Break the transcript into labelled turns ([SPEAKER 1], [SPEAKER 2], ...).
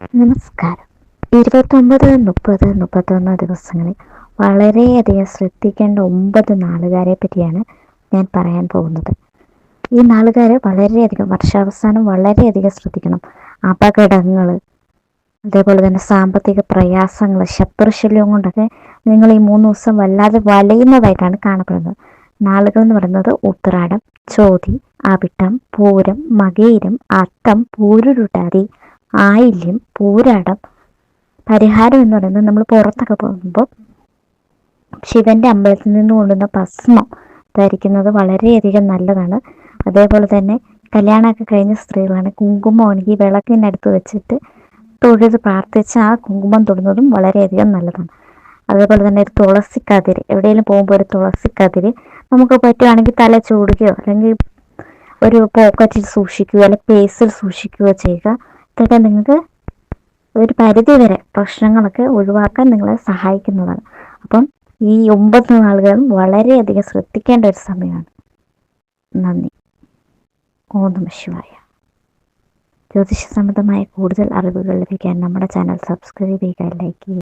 [SPEAKER 1] നമസ്കാരം. 29, 30, 31 ദിവസങ്ങളിൽ വളരെയധികം ശ്രദ്ധിക്കേണ്ട 9 നാളുകാരെ പറ്റിയാണ് ഞാൻ പറയാൻ പോകുന്നത്. ഈ നാളുകാർ വളരെയധികം വർഷാവസാനം വളരെയധികം ശ്രദ്ധിക്കണം. അപകടങ്ങൾ, അതേപോലെ തന്നെ സാമ്പത്തിക പ്രയാസങ്ങൾ, ശത്രുശല്യം കൊണ്ടൊക്കെ നിങ്ങൾ ഈ 3 ദിവസം വല്ലാതെ വലയുന്നതായിട്ടാണ് കാണപ്പെടുന്നത്. നാളുകൾ എന്ന് പറയുന്നത് ഉത്രാടം, ചോതി, അവിട്ടം, പൂരം, മകയിരം, അത്തം, പൂരുരുട്ടാതി, ആയില്യം, പൂരാടം. പരിഹാരം എന്ന് പറയുന്നത് നമ്മൾ പുറത്തൊക്കെ പോകുമ്പോൾ ശിവന്റെ അമ്പലത്തിൽ നിന്ന് കൊണ്ടുവന്ന ഭസ്മം ധരിക്കുന്നത് വളരെയധികം നല്ലതാണ്. അതേപോലെ തന്നെ കല്യാണമൊക്കെ കഴിഞ്ഞ സ്ത്രീകളാണ് കുങ്കുമം ഉണക്കി വിളക്കിനടുത്ത് വെച്ചിട്ട് തൊഴുത് പ്രാർത്ഥിച്ച് ആ കുങ്കുമം തൊടുന്നതും വളരെയധികം നല്ലതാണ്. അതേപോലെ തന്നെ ഒരു തുളസിക്കതിര്, എവിടെയെങ്കിലും പോകുമ്പോൾ ഒരു തുളസിക്കതിര് നമുക്ക് പറ്റുകയാണെങ്കിൽ തല ചൂടുകയോ അല്ലെങ്കിൽ ഒരു പോക്കറ്റിൽ സൂക്ഷിക്കുകയോ അല്ലെങ്കിൽ പേഴ്സിൽ സൂക്ഷിക്കുകയോ ചെയ്യുക. ഇതൊക്കെ നിങ്ങൾക്ക് ഒരു പരിധി വരെ പ്രശ്നങ്ങളൊക്കെ ഒഴിവാക്കാൻ നിങ്ങളെ സഹായിക്കുന്നതാണ്. അപ്പം ഈ 9 നാളുകളും വളരെയധികം ശ്രദ്ധിക്കേണ്ട ഒരു സമയമാണ്. നന്ദി. ഓം നമഃ ശിവായ. ജ്യോതിഷ സംബന്ധമായ കൂടുതൽ അറിവുകൾ ലഭിക്കാൻ നമ്മുടെ ചാനൽ സബ്സ്ക്രൈബ് ചെയ്യുക, ലൈക്ക് ചെയ്യുക.